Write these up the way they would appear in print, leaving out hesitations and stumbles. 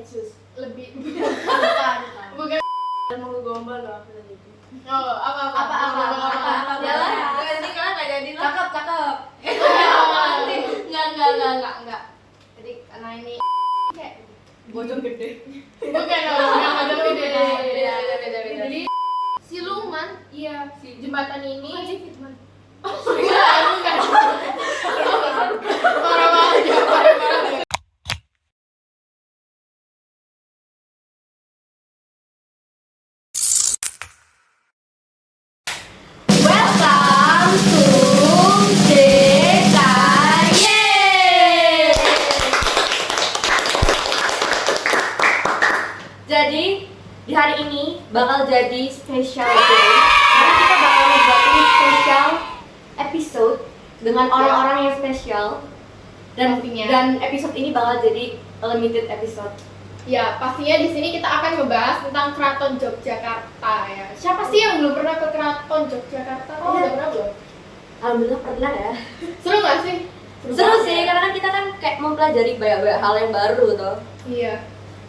Sus. Lebih Bukan. Dan mau gombal loh aku tadi. Oh, apa? Jalan. Jadi kan enggak jadi lah. Cakep. Enggak. Jadi karena ini kayak Bocor gede. Bukan ada beda. Jadi Siluman, iya, si jembatan ini. bukan sih Fitman. Enggak. Parah banget. Welcome to DKY. Jadi di hari ini bakal jadi special day karena kita bakal ngebuatin special episode dengan orang-orang yang spesial Pastinya. dan episode ini bakal jadi limited episode. Ya, pastinya di sini kita akan membahas tentang Keraton Yogyakarta ya. Siapa sih yang belum pernah ke Keraton Yogyakarta? Oh, Iya. udah pernah belum? Alhamdulillah pernah ya. Seru nggak sih? Seru banget sih ya. karena kan kita kan kayak mempelajari banyak hal yang baru toh. Iya.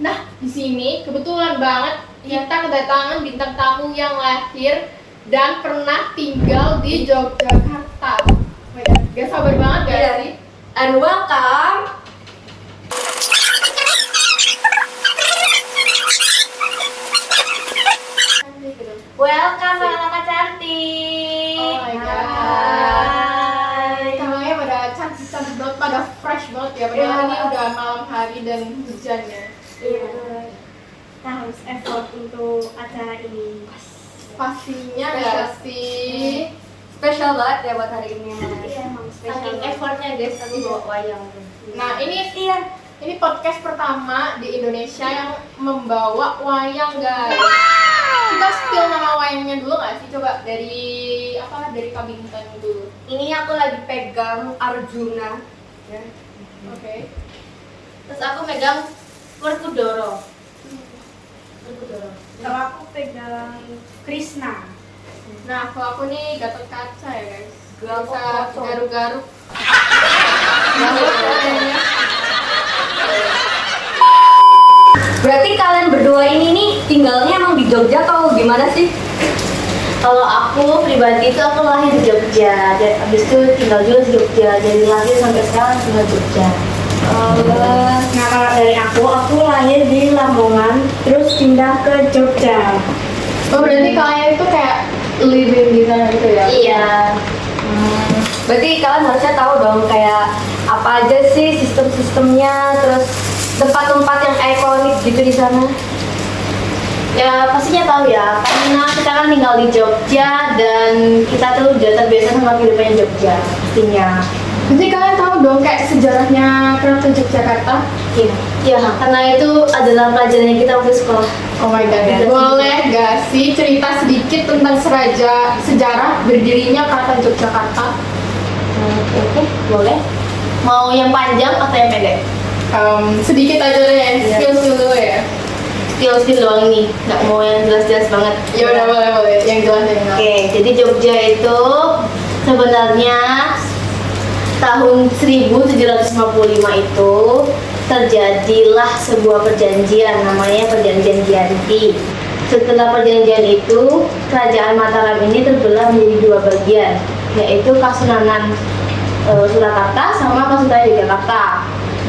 Nah, di sini kebetulan banget kita kedatangan bintang tamu yang lahir dan pernah tinggal di Yogyakarta. Oh my God, gak sabar banget gak Iya. sih? And welcome kakak-kakak cantik. Oh my God. Hai. Kakaknya pada cantik-cantik banget, pada fresh banget ya. Padahal Iya. ini udah malam hari dan hujan ya. Iya. Kita harus effort untuk acara ini. Pastinya Spesial. gak sih? Spesial banget ya buat hari ini. Iya, emang spesial. Saking effortnya guys, kami bawa wayang. Nah, ini Iya. Ini podcast pertama di Indonesia yang membawa wayang, guys. Kita spill nama wayangnya dulu nggak sih? Coba dari Kak Bintan dulu. Ini aku lagi pegang Arjuna. Ya. Oke. Terus aku megang Werkudara. Werkudara. Kalau aku pegang Krishna. Nah, kalau aku nih Gatot Kaca ya, guys. Gatot Bisa Kaca. garuk-garuk. Berarti kalian berdua ini nih tinggalnya emang di Jogja atau gimana sih? Kalau aku pribadi itu aku lahir di Jogja, dan abis itu tinggal juga di Jogja, dari lahir sampai sekarang tinggal di Jogja. Nah kalau dari aku lahir di Lamongan, terus pindah ke Jogja. Oh, berarti kalian itu kayak living di sana gitu ya? Iya. Berarti kalian harusnya tahu dong kayak apa aja sih sistem-sistemnya, terus tempat-tempat yang ikonik gitu di sana. Ya pastinya tahu ya, karena kita kan tinggal di Jogja dan kita tuh udah terbiasa sama kehidupannya Jogja, pastinya. Berarti kalian tahu dong kayak sejarahnya Keraton Yogyakarta? Iya. Ya, karena itu adalah pelajaran yang kita waktu sekolah. Oh my God, boleh gak sih cerita sedikit tentang sejarah berdirinya Keraton Yogyakarta? Oke, boleh. Mau yang panjang atau yang pendek? Sedikit aja deh, spill dulu ya. Spill doang nih, nggak mau yang jelas-jelas banget. Ya udah boleh, yang jelas yang jelas. Oke, jadi Jogja itu sebenarnya tahun 1755 itu terjadilah sebuah perjanjian namanya Perjanjian Giyanti. Setelah perjanjian itu, Kerajaan Mataram ini terbelah menjadi dua bagian, yaitu Kasunanan Surakarta sama Kasunanan Yogyakarta.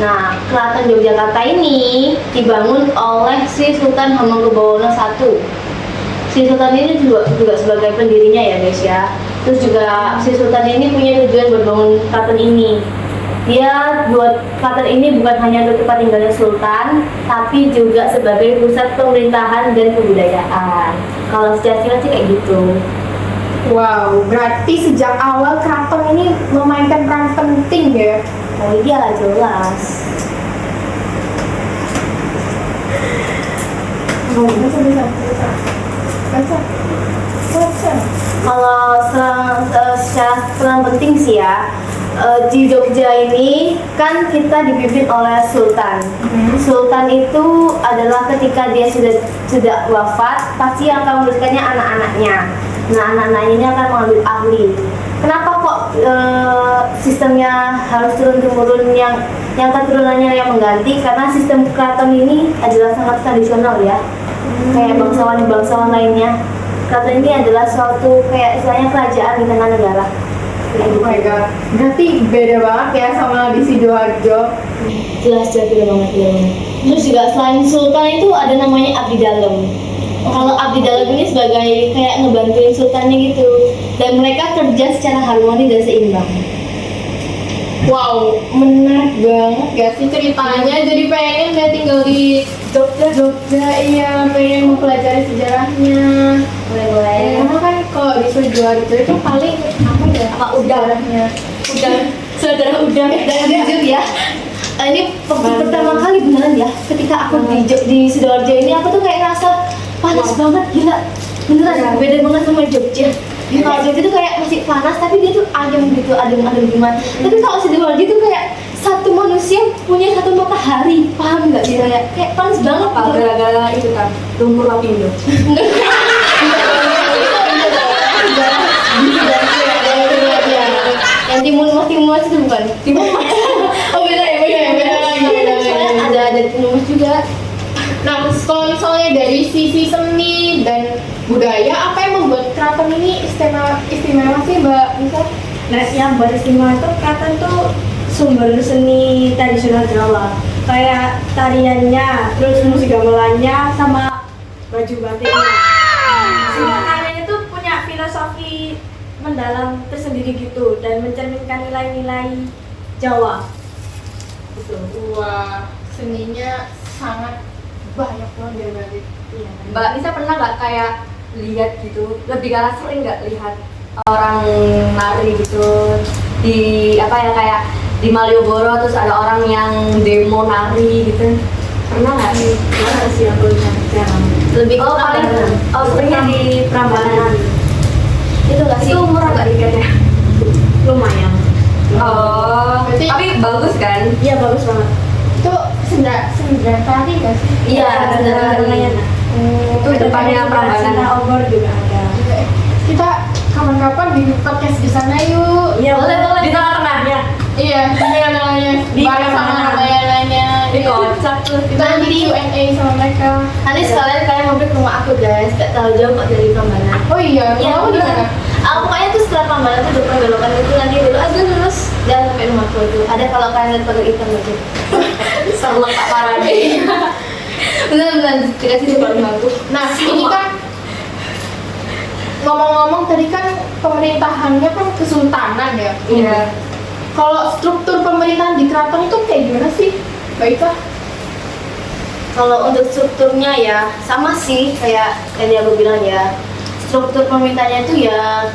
Nah, Keraton Yogyakarta ini dibangun oleh Sri Sultan Hamengkubuwono I. Sri Sultan ini juga sebagai pendirinya ya guys ya. Terus juga Sri Sultan ini punya tujuan berbangun keraton ini. Dia buat keraton ini bukan hanya untuk tempat tinggalnya Sultan, tapi juga sebagai pusat pemerintahan dan kebudayaan. Kalau secara singkat sih kayak gitu. Wow, berarti sejak awal keraton ini memainkan peran penting ya? Oh iya lah jelas. Baca. Kalau secara peran penting sih ya, di Jogja ini kan kita dipimpin oleh Sultan. Sultan itu adalah ketika dia sudah wafat, pasti akan meneruskannya anak-anaknya. Nah, anak-anaknya ini akan mengambil ahli. Kenapa kok sistemnya harus turun temurun yang keturunannya yang mengganti, karena sistem keraton ini adalah sangat tradisional ya. Kayak bangsawan lainnya, keraton ini adalah suatu kayak istilahnya kerajaan di tengah negara. Oh my god, berarti beda banget ya sama di Sidoarjo. Jelas beda banget ya. Terus juga selain sultan itu ada namanya abdi dalam. Kalau abdi dalam ini sebagai kayak ngebantuin sultannya gitu, dan mereka kerja secara harmoni dan seimbang. Wow, menarik banget gak sih ceritanya? Jadi pengen deh tinggal di Jogja, iya, pengen mempelajari sejarahnya. Boleh-boleh. Karena kan kalau di Sidoarjo itu paling apa ya? Sejarahnya. Saudara udah dan jujur ya. Ini pertama kali beneran ya, ketika aku di Sidoarjo ini aku tuh kayak ngerasa panas banget, gila. Beneran beda banget sama Jogja. Kalau Jogja tuh kayak masih panas tapi dia tuh adem gitu, adem gimana. Tapi kalau Sidoarjo tuh kayak satu manusia punya satu matahari, paham nggak sih? Kayak panas banget. Apa gara-gara itu kan lumpur lapindo? Yang timun mas itu bukan? Timun mas. Oh beda ada timun mas juga. Nah, kalau misalnya dari sisi seni dan budaya, apa yang membuat keraton ini istimewa sih, Mbak Nisa? Nah, yang beristimewa itu keraton tuh sumber seni tradisional Jawa, kayak tariannya, terus musik gamelannya, sama baju batiknya. Semua tarian itu punya filosofi mendalam tersendiri gitu dan mencerminkan nilai-nilai Jawa. Gitu. Wah, seninya sangat banyak banget ya berarti. Iya. Mbak Nisa pernah nggak kayak lihat gitu, lebih karena sering nggak lihat orang nari gitu di apa ya, kayak di Malioboro terus ada orang yang demo nari gitu, pernah nggak sih? Mana sih aku lihat jarang. Lebih ke Paling seringnya di Prambanan. itu nggak sih? Itu murah nggak tiketnya? Lumayan. Oh, Berarti- tapi bagus kan? Iya, bagus banget. Itu sendirian tari nggak sih? Iya, benar. lumayan. Itu depannya Prambanan. Cinta Obor juga ada. Kita kapan-kapan di podcast di sana yuk. Iya, Boleh. Di tengah-tengahnya. Iya, dengan namanya Di bareng sama Prambanan. layanannya. Di kocak tuh. Kita nanti Q&A sama mereka. Nanti sekalian kalian mampir ke rumah aku guys, gak terlalu jauh kok dari Prambanan. Oh iya, kamu di mana? Pokoknya tuh setelah Prambanan tuh depan belokan itu nanti belok aja lurus dan sampai rumahku itu. Ada kalau kalian lihat pagar hitam aja. Sama Kak Parade. Benar-benar dikasih di depan rumahku. Nah, ini kan ngomong-ngomong tadi kan pemerintahannya kan kesultanan ya. Iya. Kalau struktur pemerintahan di keraton itu kayak gimana sih, Mbak Ika? Kalau untuk strukturnya ya sama sih kayak tadi aku bilang ya. Struktur pemerintahnya itu ya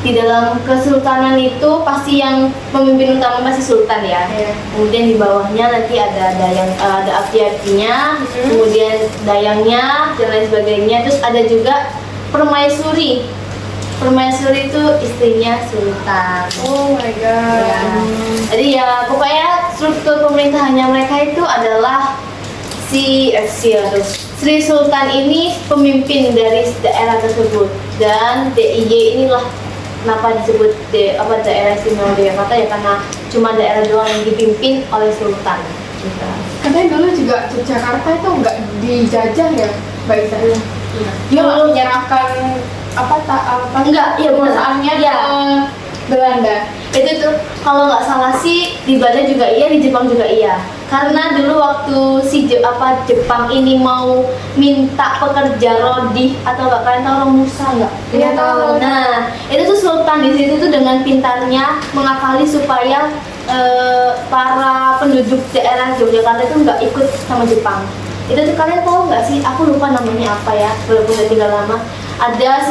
di dalam kesultanan itu pasti yang pemimpin utama pasti sultan ya. Iya. Kemudian di bawahnya nanti ada ada abdi-abdinya, kemudian dayangnya dan lain sebagainya. Terus ada juga permaisuri. Permaisuri itu istrinya sultan. Oh my god. Ya. Jadi ya pokoknya struktur pemerintahannya mereka itu adalah Sri Sultan ini pemimpin dari daerah tersebut, dan DIY inilah kenapa disebut daerah istimewa Yogyakarta ya, karena cuma daerah doang yang dipimpin oleh sultan. Gitu. Katanya dulu juga Yogyakarta itu nggak dijajah ya, Mbak Ika? Iya. Dia nggak menyerahkan Enggak, iya benar. perusahaannya Iya. ke Belanda. Itu tuh kalau nggak salah sih di Belanda juga iya, di Jepang juga iya. Karena dulu waktu Jepang ini mau minta pekerja rodih atau nggak, kalian tahu Romusa nggak? Iya, tahu. Nah itu tuh sultan di situ tuh dengan pintarnya mengakali supaya para penduduk daerah Yogyakarta itu nggak ikut sama Jepang. Itu tuh kalian tahu nggak sih? Aku lupa namanya apa ya, walaupun udah tinggal lama. Ada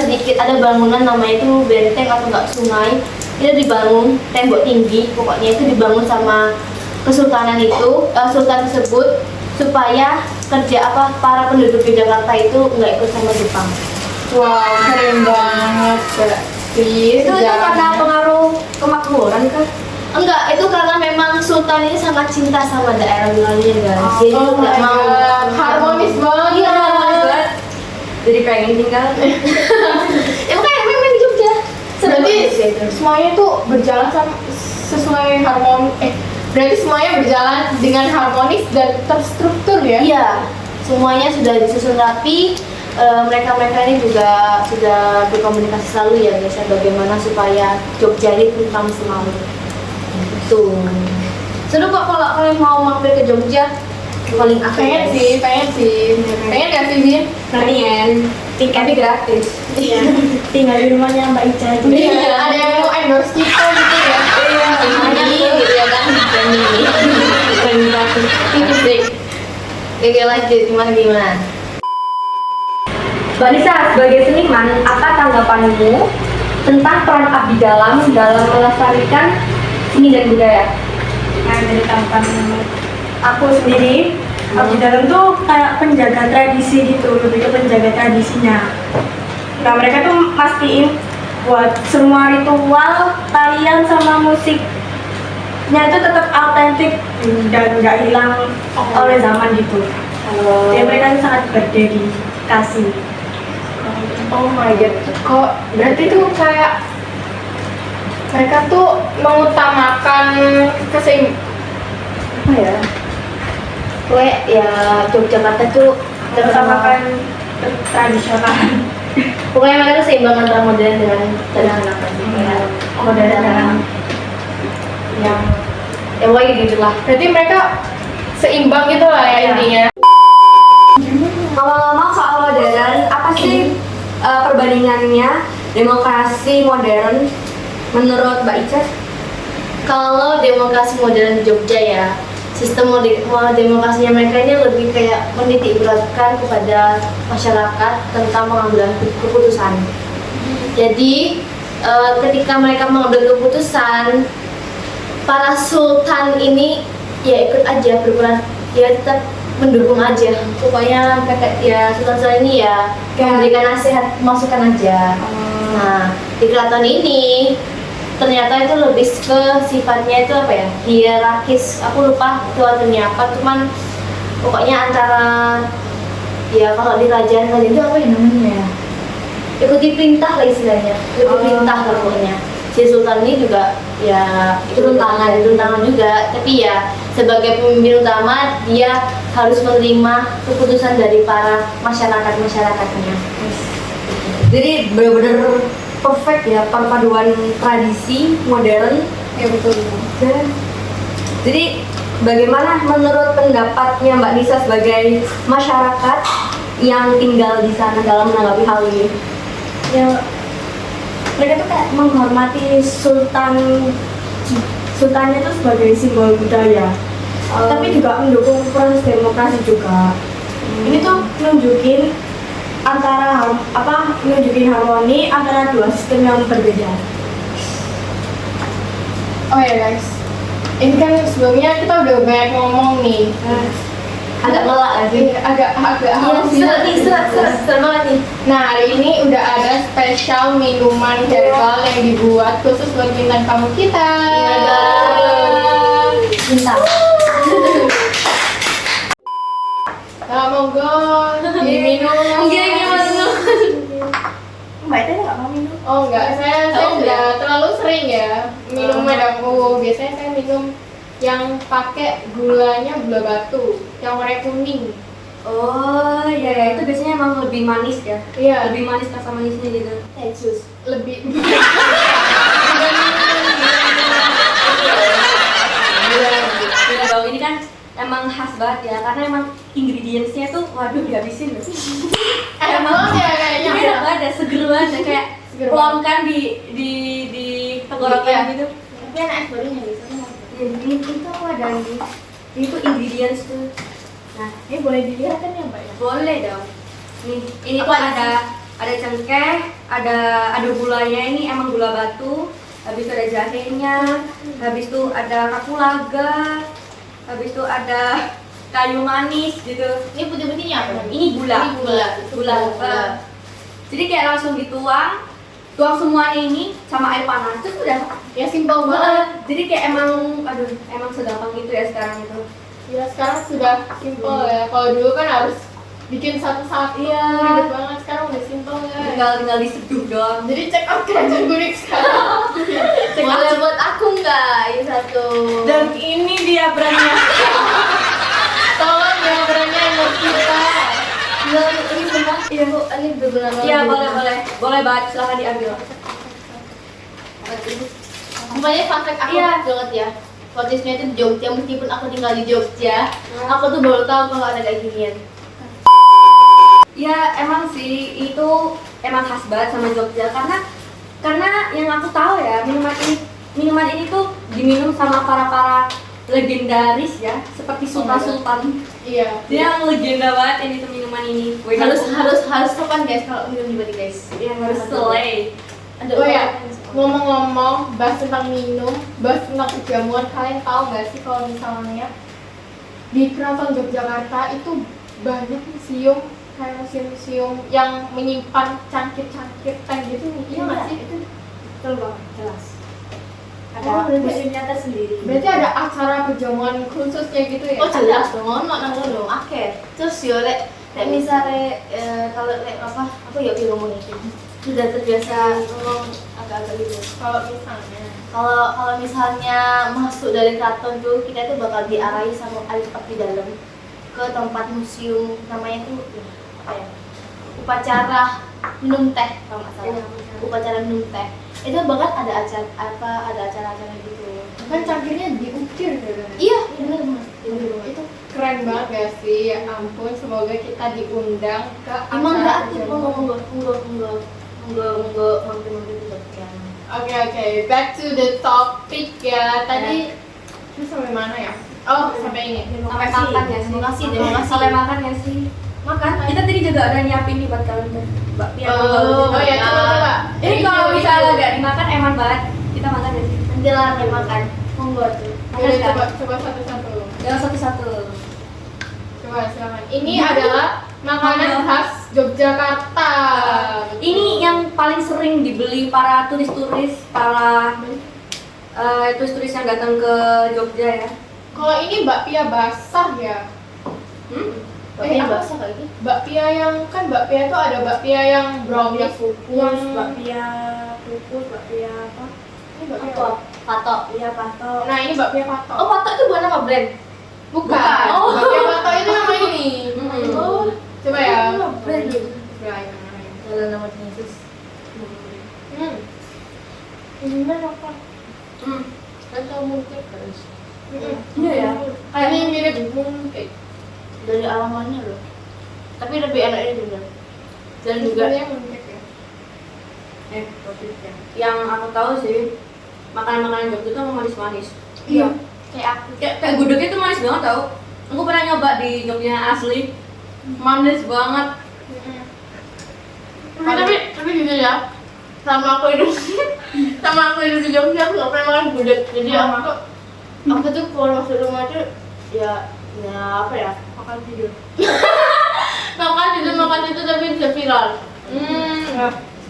bangunan namanya itu benteng atau nggak sungai. Itu dibangun tembok tinggi, pokoknya itu dibangun sama kesultanan itu, sultan tersebut supaya para penduduk di Jakarta itu nggak ikut sama Jepang. Wow, keren banget, Mbak. Itu karena pengaruh kemakmuran kan? Enggak, itu karena memang sultan ini sangat cinta sama daerah wilayahnya guys. Jadi Oh nggak my mau God, harmonis banget. Iya, harmonis banget. Jadi pengen tinggal. Ya makanya memang di Jogja. Seru Berarti banget sih itu. semuanya tuh berjalan sesuai berarti semuanya berjalan dengan harmonis dan terstruktur ya? Iya, semuanya sudah disusun rapi. Mereka-mereka ini juga sudah berkomunikasi selalu ya guys, bagaimana supaya Jogja ini tetap selalu. Gitu. Seru kok kalau kalian mau mampir ke Jogja. Paling Pengen sih. Pengen gak sih, Bin? Pengen, tapi gratis. Iya. Tinggal di rumahnya Mbak Ica itu. Iya, ada yang mau endorse kita gitu ya? Iya, ini gitu ya kan, bukan gratis. Itu sih. Oke lanjut, gimana? Mbak Nisa, sebagai seniman, apa tanggapanmu tentang peran abdi dalam melestarikan seni dan budaya? Nah, dari tanggapan aku sendiri, abdi dalam tuh kayak penjaga tradisi gitu, lebih ke penjaga tradisinya. Nah, mereka tuh pastiin buat semua ritual, tarian sama musiknya itu tetap autentik dan nggak hilang oleh zaman gitu. Jadi mereka tuh sangat berdedikasi. Oh my god, kok berarti tuh kayak mereka tuh mengutamakan apa ya? Gue ya Yogyakarta tuh Terutamakan tradisional. pokoknya mereka tuh seimbang antara modern dengan tradisional kan. Kayak modern dengan yang ya pokoknya gitu lah. Berarti mereka seimbang gitu lah ya intinya. Ngomong-ngomong soal modern, apa sih perbandingannya demokrasi modern menurut Mbak Ica? Kalau demokrasi modern Jogja ya, sistem demokrasinya mereka ini lebih kayak menitik beratkan kepada masyarakat tentang pengambilan keputusan. Jadi ketika mereka mengambil keputusan, para sultan ini ya ikut aja berperan, ya tetap mendukung aja. Pokoknya mereka ya sultan ini ya memberikan nasihat, masukan aja. Nah di keraton ini ternyata itu lebih ke sifatnya itu apa ya, hierarkis. Aku lupa itu artinya apa, cuman pokoknya antara ya kalau di kerajaan itu apa ya namanya ya, ikuti perintah lah istilahnya, ikuti perintah lah pokoknya. Si sultan ini juga ya turun tangan juga, tapi ya sebagai pemimpin utama dia harus menerima keputusan dari para masyarakatnya. Jadi benar-benar perfect ya, perpaduan tradisi modern. Ya betul. Dan jadi bagaimana menurut pendapatnya Mbak Nisa sebagai masyarakat yang tinggal di sana dalam menanggapi hal ini? Ya, mereka tuh kayak menghormati sultannya tuh sebagai simbol budaya, tapi juga mendukung proses demokrasi juga. Ini tuh nunjukin harmoni antara dua sistem yang berbeda. Oh ya guys, ini kan sebelumnya kita udah banyak ngomong nih. Agak melak gak sih? Agak Iya, seru banget nih. Nah, hari ini udah ada spesial minuman herbal yang dibuat khusus buat bintang tamu kita. Bintang. Nah, monggo diminum. Gimana? Mbak Ita nggak mau minum? Oh enggak, saya udah terlalu sering ya minum medangku. Biasanya saya minum yang pakai gulanya gula batu, yang warna kuning. Oh iya, itu biasanya emang lebih manis ya? Iya, Lebih manis rasa manisnya gitu. Jus. lebih. Gula bawang ini kan emang khas banget ya, karena emang ingredientsnya tuh waduh dihabisin loh. Emang ya kayaknya. Enak banget ya, seger banget ya, kayak Seger plong kan di tenggorokan Iya. gitu. Tapi anak es barunya bisa. Ini itu aku ada ini tuh ingredients tuh. Nah, Ini boleh dilihat kan ya, Mbak ya? boleh dong. Nih, ini tuh ada cengkeh, ada gulanya, ini emang gula batu. Habis itu ada jahenya, habis itu ada kapulaga, habis itu ada kayu manis gitu. Ini putih-putihnya apa? Ini gula. Gula. Jadi kayak langsung tuang semuanya ini sama air panas itu udah. Ya simpel banget. Jadi kayak emang segampang gitu ya sekarang itu. Ya sekarang sudah simpel ya. Kalau dulu kan harus bikin satu-satu. Iya. Ribet banget. Sekarang udah simple guys. tinggal diseduh doang. Jadi check out kerajaan kuning sekarang. Boleh buat aku nggak ini satu? Dan ini dia brandnya. Tolong ya brandnya yang buat kita. Ini semua. Iya bu, ini benar-benar. Iya boleh banget, silahkan diambil. Pokoknya fun fact aku Iya. banget ya. Waktu itu di Jogja, meskipun aku tinggal di Jogja, aku tuh baru tahu kalau ada kayak ginian. Ya emang sih itu emang khas banget sama Jogja karena yang aku tahu ya minuman ini tuh diminum sama para legendaris ya seperti Sultan. Iya. Dia yang legenda banget ini tuh minuman ini. Harus sopan guys kalau minum di guys. yang harus selai. Oh ya, ngomong-ngomong, bahas tentang minum, bahas tentang kejamuan, kalian tahu nggak sih kalau misalnya di Keraton Yogyakarta itu banyak museum, kayak museum-museum yang menyimpan cangkir-cangkir teh gitu, iya nggak sih? Itu Betul banget, jelas. Ada Oh, berarti- musimnya tersendiri. berarti ada acara perjamuan khususnya gitu ya? Oh jelas dong, nang ngono akeh. Terus yo lek misalnya kalau lek apa ya ngomong itu sudah terbiasa ngomong agak-agak gitu. Kalau misalnya, Kalau misalnya masuk dari keraton tuh kita tuh bakal diarahi sama air cepat di dalam ke tempat museum namanya tuh apa ya? Upacara minum teh kalau nggak salah. Upacara minum teh. Itu bahkan ada acara-acara gitu. kan cangkirnya diukir gitu. Iya, benar Mas. Itu keren banget gak sih? Ya ampun, semoga kita diundang ke Emang acara gratis, perjamuan. mampir ke Jogja. Oke, back to the topic ya. Tadi itu sampai mana ya? Oh, sampai ini. Sampai makan ya sih. Terima kasih. Sampai makan ya sih. Makan. Kita tadi juga ada nyiapin nih buat kalian tuh. Bakpia. Oh ya, coba. Ini kalau misalnya nggak dimakan eman banget. Kita makan ya sih. Nanti lah makan. Monggo tuh. Oke, coba satu-satu. Jangan satu-satu. Coba silakan. Ini adalah makanan khas Yogyakarta. Ini yang paling sering dibeli para turis-turis, turis-turis yang datang ke Jogja ya. Kalau ini bakpia basah ya. Bakpia apa? basah kayak gitu. Bakpia yang kan bakpia itu ada bakpia yang brownies Kukus, bakpia kukus, bakpia apa? Ini bakpia. Patok. Patok. Iya patok. Nah, ini bakpia patok. Oh, patok itu bukan nama brand. Bukan. Oh. Bakpia patok itu nama ini. Oh, Coba ya. brand. Bismillahirrahmanirrahim. Dalam nama Yesus. Ini mana apa? Kan tahu mungkin terus. Iya ya. Ini mirip mooncake. Dari alamannya loh. Tapi lebih enak ini juga. Dan juga Sebenarnya mooncake ya. Yang aku tahu sih makanan-makanan Jogja itu manis-manis. Iya. kayak aku. Kayak gudegnya itu manis banget tau. Aku pernah nyoba di Jogja asli. Manis banget. Tapi gitu ya. Sama aku hidup di Jogja aku nggak pernah makan gudeg. Jadi aku tuh kalau masuk rumah tuh ya apa ya, makan tidur makan tidur tapi bisa viral.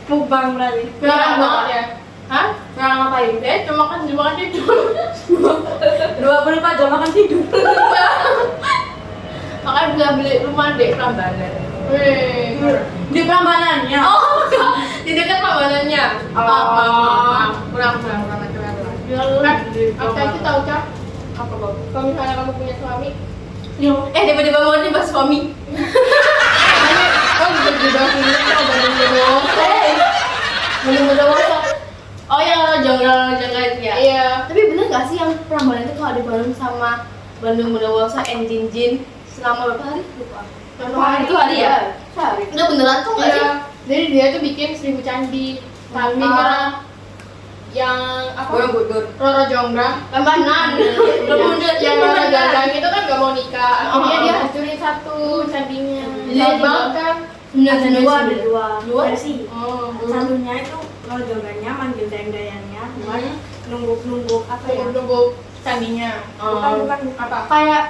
Mukbang berarti. Viral banget ya. Hah? Sekarang ngapain? Cuma makan tidur 24 jam makan tidur. makanya bisa beli rumah di Prambanan. Wih. Di Prambanannya. Oh, di dekat Prambanannya. Kurang. Apa itu tahu Cak? Apa kok? Kalau misalnya kamu punya suami, Tiba-tiba mau dibahas suami. oh bisa dibahas ini kalau Bandung Bondowoso. Belum dewasa. Oh yang jonggrang itu ya? Iya. Tapi bener gak sih yang Prambanan itu kalau di Bandung sama Bandung Bondowoso and Jinjin selama berapa hari? Lupa. Itu hari ya? Sehari. Itu beneran tuh gak sih? Iya. Jadi dia tuh bikin 1000 candi. Tapi karena yang apa? Borobudur. Roro Jonggrang. Prambanan. Yang Roro Jonggrang itu kan gak mau nikah. Akhirnya dia hancurin satu candinya. Jadi banget kan? Ada dua Dua? versi. Oh. Satunya itu kalau jogannya manggil dayang-dayangnya buat nunggu apa ya? Nunggu candinya. Bukan Apa? kayak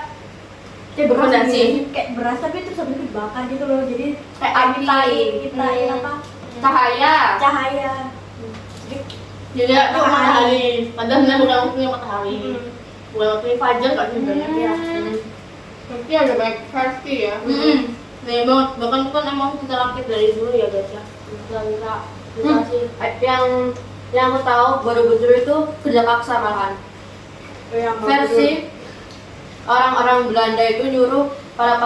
beras Fondasi. gitu. Kayak beras tapi itu sampai dibakar gitu loh. Jadi Kayak api. kita apa? Cahaya. Cahaya. Jadi itu matahari. Padahal sebenarnya bukan waktunya matahari. Bukan waktunya fajar kok sebenarnya. Iya. Berarti ada banyak versi ya. Nih banget, bahkan itu kan emang kita rakit dari dulu ya guys ya. Kita sih. Yang aku tahu Borobudur itu kerja paksa malahan. Yang Versi orang-orang Belanda itu nyuruh para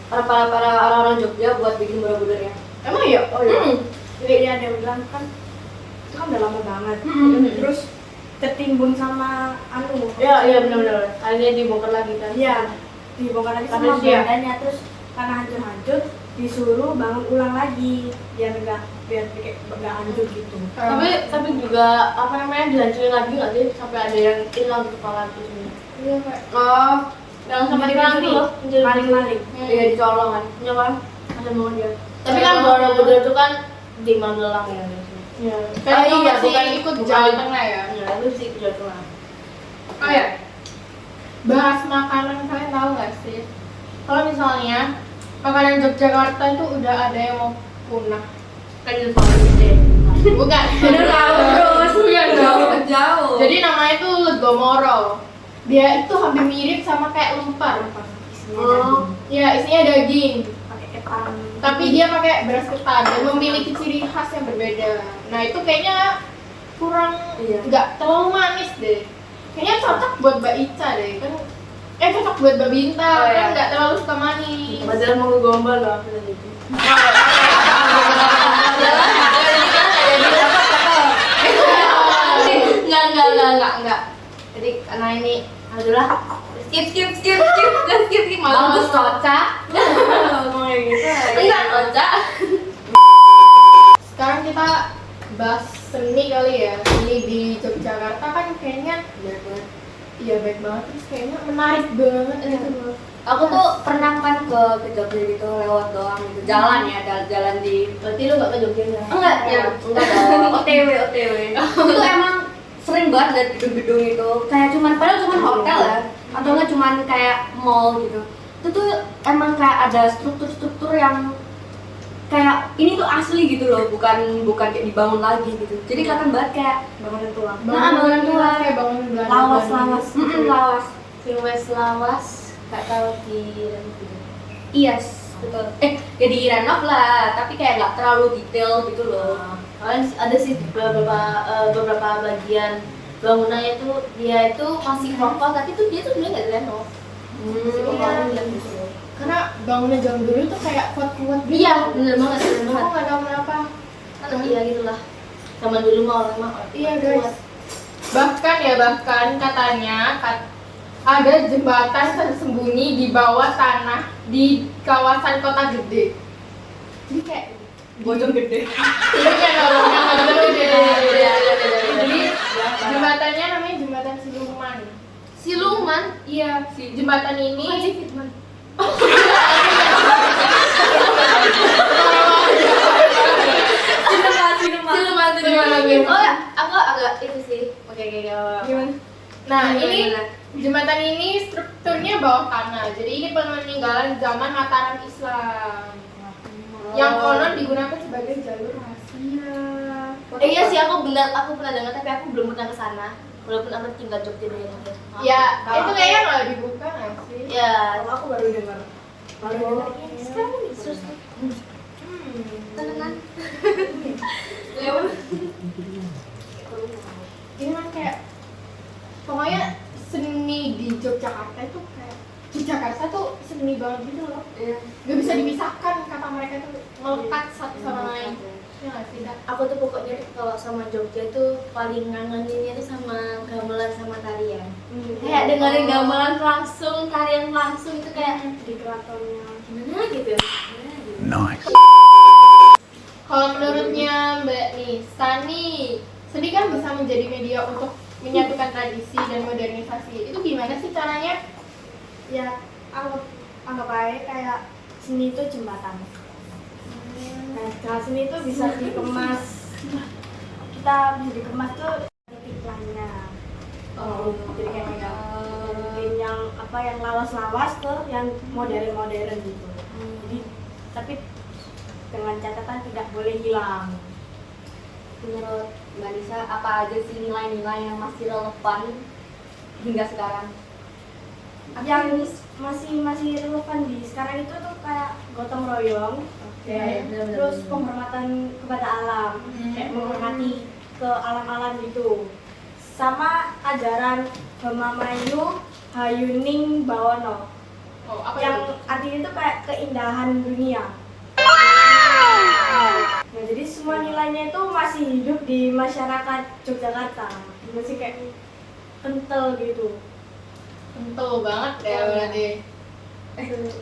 orang-orang Jogja buat bikin Borobudur ya. Emang iya? Oh iya. Jadi ada yang bilang kan itu kan udah lama banget. Terus tertimbun sama anu. Iya benar-benar. Akhirnya dibongkar lagi kan. Iya. Dibongkar lagi Karena sama dia- Belandanya, terus karena hancur-hancur disuruh bangun ulang lagi biar kayak nggak hancur gitu. Tapi juga apa namanya dihancurin lagi nggak sih sampai ada yang hilang kepala itu semua. Iya Kak. Oh, Yang sampai hilang tuh loh. Maling-maling. iya dicolong kan. Iya kan? Ada banget ya. Tapi kan Borobudur itu kan di Magelang ya. Iya. Oh, Kayak iya, masih bukan- ikut bukan- Jawa Tengah ya. Ya itu sih Jawa Tengah. Oh ya. Bahas makanan kalian tahu nggak sih? Kalau misalnya makanan Yogyakarta itu udah ada yang mau punah. Kan itu sama gede. Bukan. Bener tahu terus. Bukan dong. Jauh. Jadi namanya itu Legomoro. Dia itu hampir mirip sama kayak lempar. Oh. Ya, isinya daging. Pakai ketan. Tapi dia pakai beras ketan dan memiliki ciri khas yang berbeda. Nah, itu kayaknya kurang Iya. nggak terlalu manis deh. Kayaknya cocok buat Mbak Ica deh. Kan cocok buat Mbak Bintang, Oh, iya. kan nggak terlalu suka manis. Padahal mau gombal loh aku tadi. Enggak. Jadi karena ini adalah skip Bagus kocak. ngomong kayak gitu. Enggak kocak. Sekarang kita bahas seni kali ya. Seni di Yogyakarta kan kayaknya iya baik banget, terus kayaknya menarik banget gitu loh. Aku tuh pernah kan ke Jogja gitu lewat doang gitu. Jalan ya, jalan di Berarti lu gak ke Jogja ya? enggak dong. OTW. Itu emang sering banget lihat gedung-gedung itu. Kayak padahal cuman hotel ya. Atau enggak cuman kayak mall gitu. Itu tuh emang kayak ada struktur-struktur yang kayak ini tuh asli gitu loh, bukan kayak dibangun lagi gitu. Jadi kelihatan banget kayak Bangunan tua. bangunan tua. Kayak bangunan Belanda. Lawas-lawas. Lawas. Filmes lawas gak tahu di gitu. Iya, betul. Ya direnov lah, tapi kayak nggak terlalu detail gitu loh. Kalian ada sih beberapa bagian bangunannya tuh dia itu masih kokoh tapi tuh dia tuh sebenarnya nggak direnov. Masih kokoh aja gitu. Karena bangunan zaman dulu tuh kayak kuat-kuat gitu. Iya, bener banget. Aku nggak tahu kenapa. Kan iya gitulah. Zaman dulu mah orang mah Iya kuat. guys. Bahkan katanya ada jembatan tersembunyi di bawah tanah di kawasan kota gede. Jadi kayak Bojong gede. iya dong, yang kota gede. Iya. Jadi jembatannya namanya jembatan Siluman. Siluman. Iya, si jembatan ini. Siluman. Oh ya, aku agak itu sih. Oke. Gimana? Nah, ini jembatan ini strukturnya bawah tanah. Jadi ini peninggalan zaman Mataram Islam. Yang konon digunakan sebagai jalur rahasia. Iya sih aku pernah dengar tapi aku belum pernah ke sana. Walaupun aku tinggal Jogja dulu ya. Ya, itu kayaknya nggak dibuka nggak sih? Ya, Kalau aku baru dengar. Baru dengar. sekarang terus tenan. Ini kan kayak pokoknya seni di Yogyakarta itu kayak di Jakarta tuh seni banget gitu loh. Gak bisa dipisahkan, kata mereka tuh melekat satu sama lain. Ya nggak sih, Dak? Aku tuh pokoknya kalau sama Jogja tuh paling ngangeninnya tuh sama gamelan sama tarian. Kayak dengerin gamelan langsung, tarian langsung itu kayak Di keratonnya. gimana gitu. Nice. Kalau menurutnya Mbak Nisa nih, seni kan bisa menjadi media untuk menyatukan tradisi dan modernisasi. Itu gimana sih caranya? Ya, anggap aja kayak seni itu jembatan. Nah, dengan seni itu bisa dikemas. Kita bisa dikemas tuh titik lainnya. Jadi kayak bikin yang lawas-lawas ke yang modern-modern gitu. Jadi tapi dengan catatan tidak boleh hilang. Menurut Mbak Nisa, apa aja sih nilai-nilai yang masih relevan hingga sekarang? Yang masih relevan di sekarang itu tuh kayak gotong royong, terus penghormatan kepada alam, kayak menghormati ke alam-alam gitu, sama ajaran Hemamayu Hayuning Bawono Oh, apa yang itu? artinya itu kayak keindahan dunia. Nah, jadi semua nilainya itu masih hidup di masyarakat Yogyakarta, masih kayak kental gitu. Kental banget ya berarti.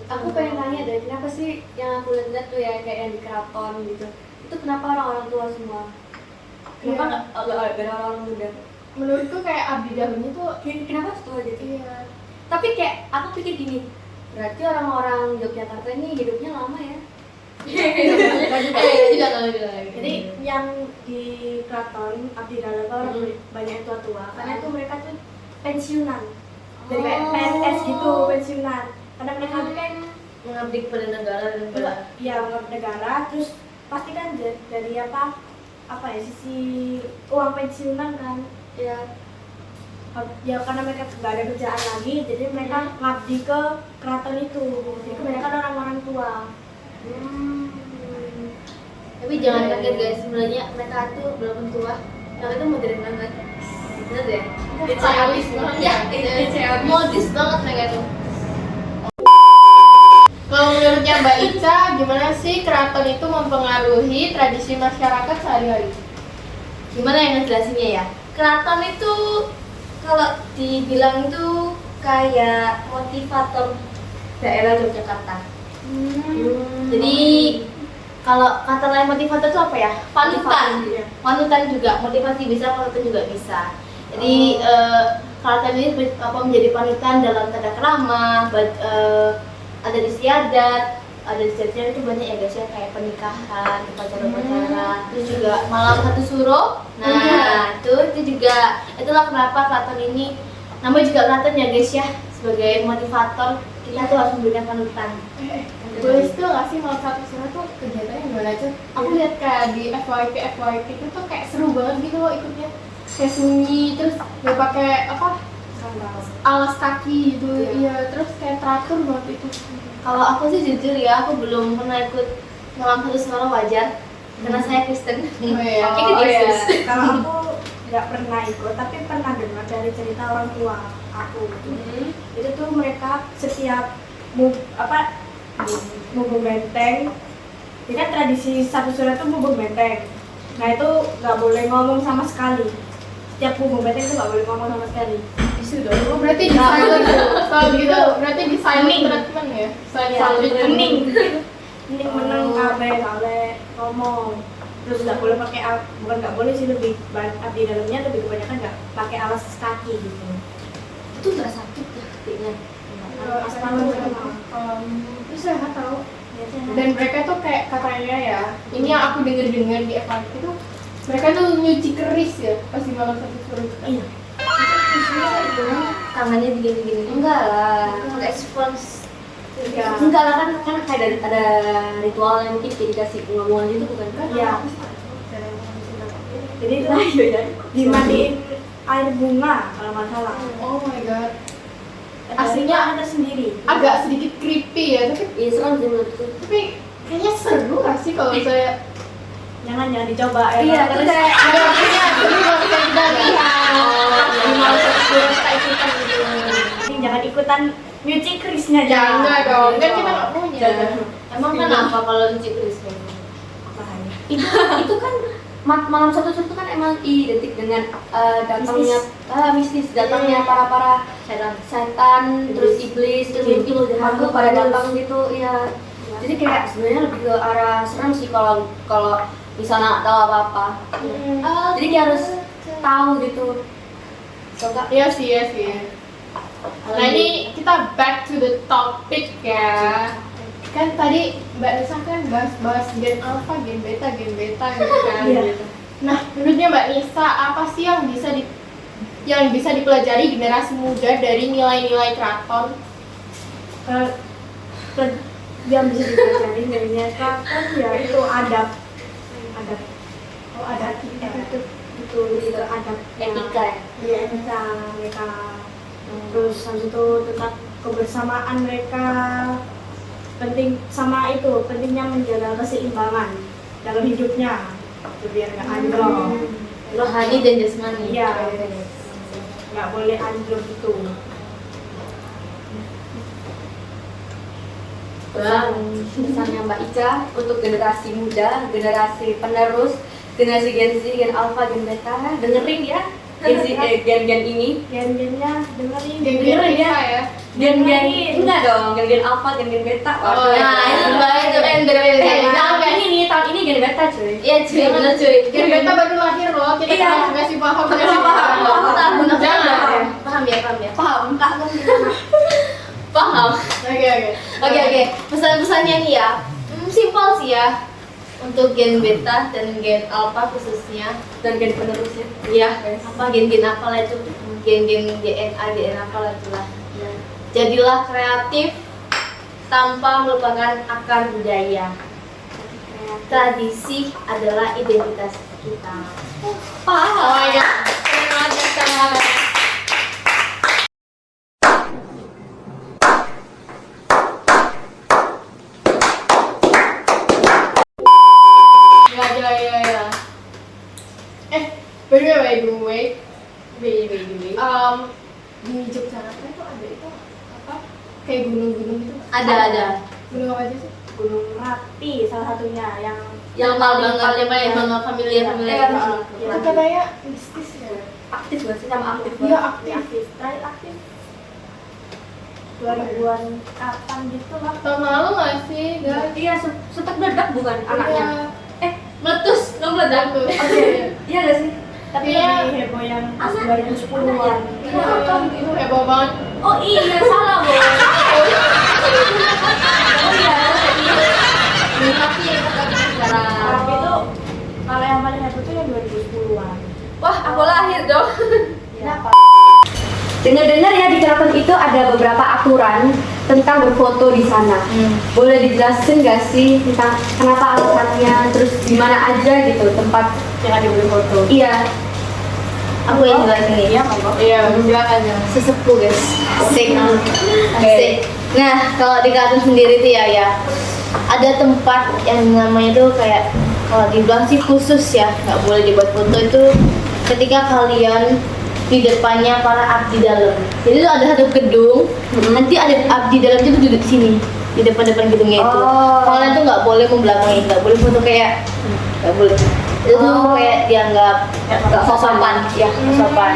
Aku pengen tanya deh, kenapa sih yang aku lihat tuh ya kayak yang di keraton gitu, itu kenapa orang-orang tua semua? Kenapa Iya. nggak ada orang muda? Menurutku kayak abdi dahulunya tuh Kenapa harus tua gitu? iya. Tapi kayak aku pikir gini, berarti orang-orang Yogyakarta ini hidupnya lama ya? juga. Jadi yang di keraton Abdi Dalam itu orang banyak yang tua-tua, karena itu mereka tuh pensiunan, jadi kayak PNS gitu, pensiunan. Karena mereka tuh kan Mengabdi kepada negara dan kepada ya mengabdi negara, terus pasti kan dari apa ya sisi uang pensiunan kan, Ya, ya karena mereka nggak ada kerjaan lagi, jadi mereka ngabdi ke keraton itu. Jadi kebanyakan orang-orang tua. Tapi jangan kaget guys, sebenarnya mereka tuh belum tua, mereka tuh modern banget. Bener deh. Idealis banget Ya, ya. modis banget mereka tuh. Kalau menurutnya Mbak Ica, gimana sih keraton itu mempengaruhi tradisi masyarakat sehari-hari? Gimana yang ngejelasinnya ya? Keraton itu kalau dibilang itu kayak motivator daerah Yogyakarta. Jadi kalau kata lain motivator itu apa ya? Panutan. Panutan juga, motivasi bisa, panutan juga bisa. Jadi keraton ini menjadi panutan dalam tata krama, ada di istiadat, ada di istiadat itu banyak ya guys ya, kayak pernikahan, upacara-upacara, terus juga malam satu suro. Nah, itu juga itulah kenapa keraton ini namanya juga keraton ya guys ya, sebagai motivator kita tuh harus memberikan panutan. Boleh itu nggak sih malam satu sore tuh kegiatannya gimana aja? Aku lihat kayak di FYP itu tuh kayak seru banget gitu loh ikutnya. Kayak sunyi, terus nggak pakai apa alas kaki gitu, iya, terus kayak teratur banget itu. Kalau aku sih jujur ya, aku belum pernah ikut malam satu suro wajar karena saya Kristen. Oh iya. Ikut Oh iya. Yesus. Kalau aku nggak pernah ikut, tapi pernah dengar dari cerita orang tua aku. Itu tuh mereka setiap mubung benteng, ini kan tradisi satu surat tuh mubung benteng. Nah itu nggak boleh ngomong sama sekali. Setiap mubung benteng itu nggak boleh ngomong sama sekali. Oh, berarti di silent kalau gitu, berarti di silent treatment ya? Silent Kening, kening meneng kabeh kale ngomong. Terus nggak boleh pakai bukan nggak boleh sih, lebih abdi dalamnya lebih kebanyakan nggak pakai alas kaki gitu. Itu nggak sakit ya ketiknya. Itu saya nggak tahu. Dan mereka tuh kayak katanya ya, ini yang aku dengar di FYP itu, mereka tuh nyuci keris ya pas di malam satu sore. Iya. Tangannya begini-begini. enggak lah. Pakai spons. Enggak lah, kan kayak ada ritual yang mungkin kayak dikasih ngomongan gitu bukan kan? Iya. Jadi itu dimandiin air bunga kalau nggak salah. Oh my god, Aslinya ada sendiri. agak sedikit creepy ya, Iya serem sih menurutku. tapi kayaknya seru nggak sih kalau saya? Jangan dicoba ya. Iya, terus terus kayak Ada maksudnya seru kalau kita lihat. di malam sebelum kita ikutan gitu. Jangan ikutan nyuci kerisnya Jangan dong, kan kita nggak punya. Emang kenapa kalau nyuci kerisnya? itu kan malam satu itu kan emang identik dengan datangnya mistis, datangnya para setan, terus iblis, terus makhluk pada datang gitu, iya. Jadi kayak sebenarnya lebih ke arah serem sih kalau misalnya nggak tahu apa-apa. Jadi dia harus tahu gitu. Coba. Iya sih. Nah ini kita back to the topic ya. Kan tadi Mbak Nisa kan bahas gen alpha, gen beta gitu kan. Iya. Nah menurutnya Mbak Nisa apa sih yang bisa dipelajari generasi muda dari nilai-nilai keraton? Yang bisa dipelajari darinya kan ya itu adab. Oh adab itu adab Etika ya. Iya etika mereka. Terus habis itu tetap kebersamaan mereka, pentingnya menjaga keseimbangan dalam hidupnya biar nggak anjlok. Rohani dan jasmani. Iya, nggak boleh anjlok itu. Pesannya Mbak Ica untuk generasi muda, generasi penerus, generasi Gen Z, Gen Alpha, Gen Beta, dengerin ya gen-gen ini. Gen-gennya dengerin. Dengerin ya. Gen-gen enggak dong, gen-gen Alpha, gen-gen Beta. Oh, nah itu baik itu dengerin. Tahun ini Gen Beta cuy. Iya cuy, bener cuy. Gen beta baru lahir loh, kita Iya. harus ngasih paham. Paham. Tahun Jangan. paham ya. Paham, kamu gimana? Paham. Oke. Pesan-pesannya nih ya, simpel sih ya. Untuk gen beta dan gen alpha khususnya, Dan gen penerusnya. ya apa gen-gen apa lah itu, gen-gen DNA, DNA apa lah itulah. Jadilah kreatif tanpa melupakan akar budaya. Tradisi adalah identitas kita. Oh ya, terima kasih. Ya. By the way, di Yogyakarta itu ada itu apa? Kayak gunung-gunung itu. Ada. Gunung apa aja sih? Gunung Merapi salah satunya yang paling bangga familiar. Itu katanya mistis ya. Aktif gak sih sama aktif? Iya aktif. terakhir aktif 2000-an kapan gitu lah. Tahun lalu nggak sih, guys? Iya, sempat meledak bukan anaknya? Meletus, nggak meledak tuh. Iya gak sih? Tapi Iya. lebih heboh yang 2010-an. Itu heboh banget. Oh iya, salah boy. Oh iya, Tapi yang kata sekarang. Tapi itu kalau yang paling heboh itu yang 2010-an. Wah, aku lahir dong. Kenapa? Dengar-dengar ya di keraton itu ada beberapa aturan tentang berfoto di sana. Boleh dijelasin gak sih tentang kenapa alasannya, terus di mana aja gitu tempat Yang ada berfoto. Iya. Aku yang jelasin nih. Iya, Pak. Iya, silakan. Sesepuh guys. Asik. Nah, kalau di keraton sendiri tuh ya ada tempat yang namanya tuh kayak kalau dibilang sih khusus ya, nggak boleh dibuat foto itu ketika kalian di depannya para abdi dalam. Jadi itu ada satu gedung, nanti ada abdi dalam itu duduk di sini di depan gedungnya itu. Oh. Kalian tuh nggak boleh membelakangi, nggak boleh foto kayak nggak boleh. Itu tuh kayak dianggap nggak sopan, ya nggak sopan.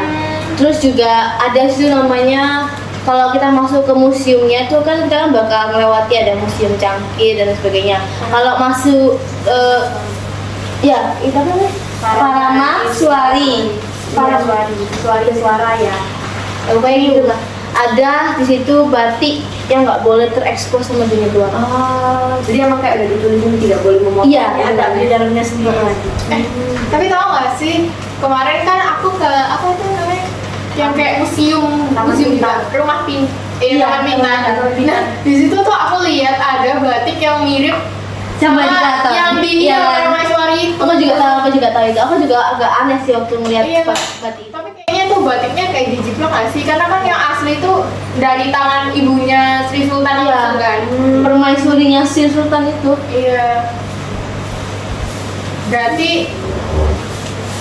Terus juga ada situ namanya kalau kita masuk ke museumnya tuh kan kita kan bakal melewati ada museum cangkir dan sebagainya. Kalau masuk ya itu apa namanya? Parameswari. Suara ya. Pokoknya gitu lah. Ada di situ batik yang nggak boleh terekspos sama dunia luar. Oh, jadi emang kayak udah ditulisin tidak boleh memotong. Iya, Ya, ada di dalamnya sendiri. Tapi tahu nggak sih, kemarin kan aku ke apa itu namanya? Yang kayak museum juga, rumah Taman Bintang. Nah, di situ tuh aku lihat ada batik yang mirip Sama di keraton. yang di Iya. Parameswari itu. Aku juga tahu itu. Aku juga agak aneh sih waktu ngeliat Iya. batik. Tapi kayaknya tuh batiknya kayak dijiplak nggak sih? Karena kan yang asli itu dari tangan ibunya Sri Sultan Iya. langsung kan. Permaisurinya Sri Sultan itu. Iya. Berarti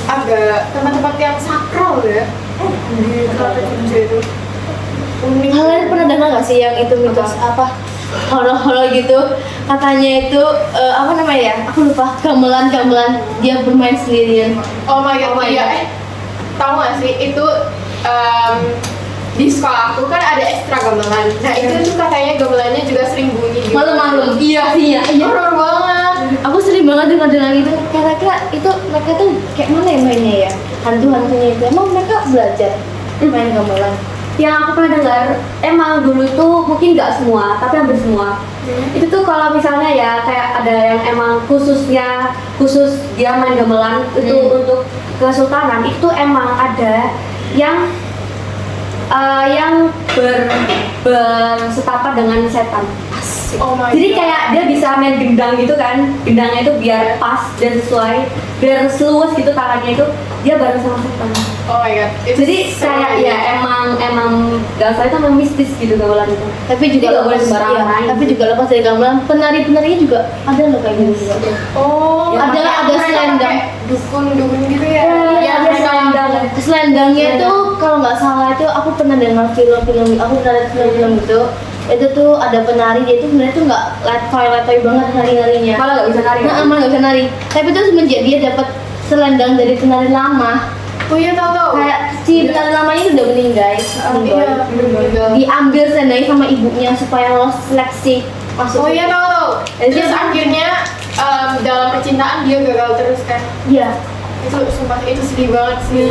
agak tempat-tempat yang sakral ya. Di Keraton Jogja itu. Unik. Kalian pernah dengar nggak sih yang itu mitos apa? Holo-holo gitu. Katanya itu apa namanya ya? Aku lupa. Gamelan dia bermain sendirian. Oh my god, iya. Tahu nggak sih itu di sekolah aku kan ada ekstra gamelan. Nah itu tuh katanya gamelannya juga sering bunyi. Gitu. Malam-malam. Iya. Horor banget. Aku sering banget dengar gitu. Kira-kira itu mereka tuh kayak mana ya mainnya ya? Hantu-hantunya itu. Emang mereka belajar main gamelan? Yang aku pernah dengar, emang dulu tuh mungkin nggak semua, tapi hampir semua. Itu tuh kalau misalnya ya kayak ada yang emang khusus dia main gamelan itu untuk kesultanan, itu emang ada yang bersetapa dengan setan. Oh my Jadi God. kayak dia bisa main gendang gitu kan, gendangnya itu biar pas dan sesuai, biar seluas gitu tangannya itu dia bareng sama setan. Oh my god. Itu Jadi seru kayak banget. ya emang Galsa itu emang mistis gitu gamelan itu. Tapi Jadi juga nggak boleh lepas, sembarangan iya, main. tapi juga lepas dari gamelan, penari-penarinya juga ada loh kayak gitu juga. Oh, Ya, pakai- ada mereka selendang. pakai dukun-dukun gitu ya. Iya, ada selendang. Selendangnya itu kalau nggak salah itu aku pernah dengar film-film, aku pernah lihat film-film itu tuh ada penari dia tuh sebenarnya tuh nggak letoy banget nari-narinya. Malah nggak bisa nari. Nah, malah nggak bisa nari. Tapi tuh semenjak dia dapat selendang dari penari lama, Oh iya tahu. kayak si penari lamanya itu udah meninggal. Iya, bener-bener. Diambil selendangnya sama ibunya supaya lolos seleksi masuk. Oh iya tahu. Jadi Terus akhirnya dalam percintaan dia gagal terus kan. Iya. Itu sumpah itu sedih banget sih.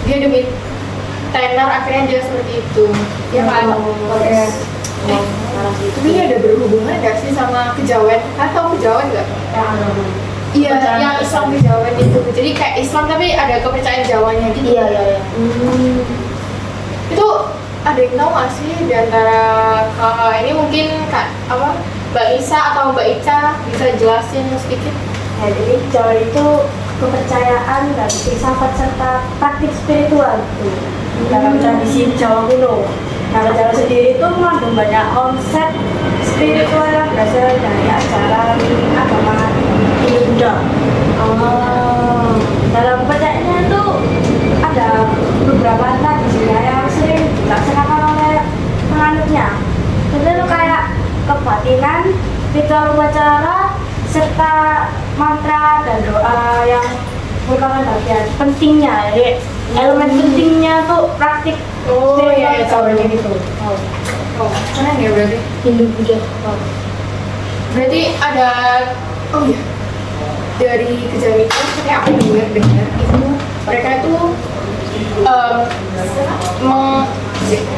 Dia demi tenar akhirnya dia seperti itu. Ya kan? Oke. Tapi ini ada berhubungan gak sih sama kejawen? Atau kejawen gak? Iya, Kepercayaan yang Islam kejawen itu. Jadi kayak Islam tapi ada kepercayaan Jawanya gitu. Iya. Itu ada yang tahu nggak sih di antara kakak ini mungkin kak apa Mbak Isa atau Mbak Ica bisa jelasin sedikit? Ya, jadi Jawa itu kepercayaan dan filsafat serta praktik spiritual gitu. Dalam tradisi Jawa kuno. Nah, Jawa sendiri itu mengandung banyak konsep spiritual yang berasal dari ajaran agama Hindu-Buddha. Dalam kepercayaannya itu ada beberapa tradisi yang sering dilaksanakan oleh penganutnya. Itu kayak kebatinan, ritual upacara, serta mantra dan doa yang merupakan bagian pentingnya. Jadi elemen pentingnya tuh praktik Oh iya, spiritual kayak gitu. Oh, keren ya berarti. Hindu Buddha. Berarti ada oh iya dari kejadian itu kayak aku dengar itu mereka itu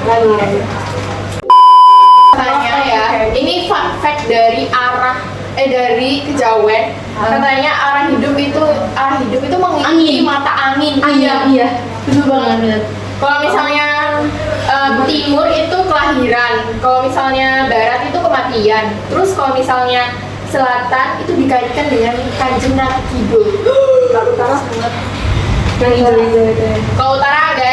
lagi katanya ya ini fun fact dari dari kejawen katanya arah hidup itu mengikuti Angin. mata angin. Iya. Betul banget. Kalau misalnya timur itu kelahiran, kalau misalnya barat itu kematian, terus kalau misalnya selatan itu dikaitkan dengan kanjeng Nabi Kidul. Kalau utara banget. Yang itu ya. Kalau utara ada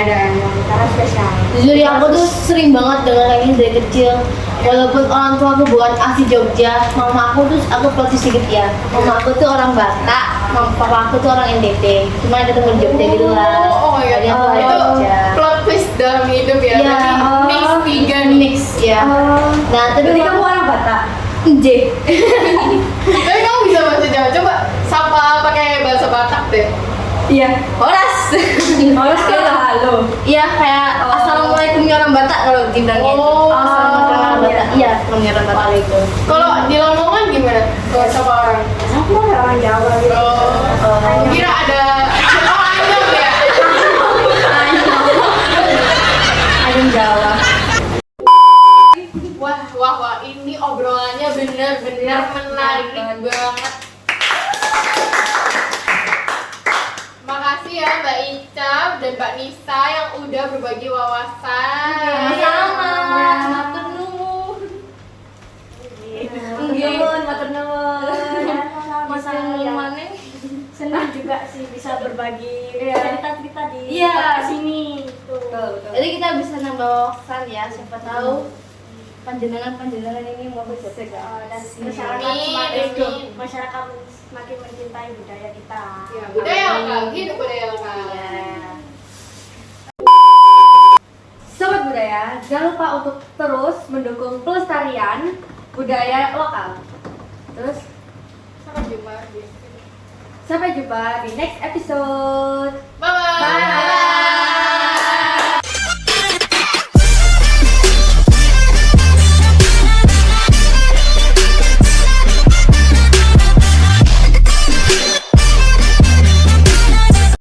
yang utara spesial. Jujur ya aku tuh sering banget dengar kayak gini dari kecil. Walaupun orang tua aku bukan asli Jogja, mama aku tuh aku persis sedikit ya. Mama aku tuh orang Batak, papa aku tuh orang NTT. Cuma ada temen Jogja gitu lah. Oh iya, Jadi aku dari itu Jogja. plot twist dalam hidup ya. Iya. Berarti mix tiga nih. Mix ya. Nah, tapi Berarti kamu orang Batak? J. Tapi kamu bisa bahasa Jawa. Coba sapa pakai bahasa Batak deh. Iya. Horas. Horas kayak halo. Iya kayak assalamualaikum orang Batak kalau dibilangnya. Oh, Assalamualaikum orang Batak. Iya, orang Batak itu. Kalau di Lamongan gimana? Kalau sapa orang? Aku orang Jawa gitu. Oh, kira ada anyam ya. Ayam Jawa. Wah, ini obrolannya bener-bener menarik banget. Makasih ya Mbak Ica dan Mbak Nisa yang udah berbagi wawasan. Matur nuwun. Matur nuwun. Bisa Matur ya. nuwun. Senang juga sih bisa berbagi Iya. cerita-cerita di Iya. podcast ini. Tuh. Jadi kita bisa nambah wawasan ya, siapa tahu panjenengan ini mau berjasa Dan Amin, masyarakat semakin mencintai budaya kita. Ya, budaya lokal, hidup budaya lokal. Sobat budaya, jangan lupa untuk terus mendukung pelestarian budaya lokal. Terus sampai jumpa di next episode. Bye-bye. Bye.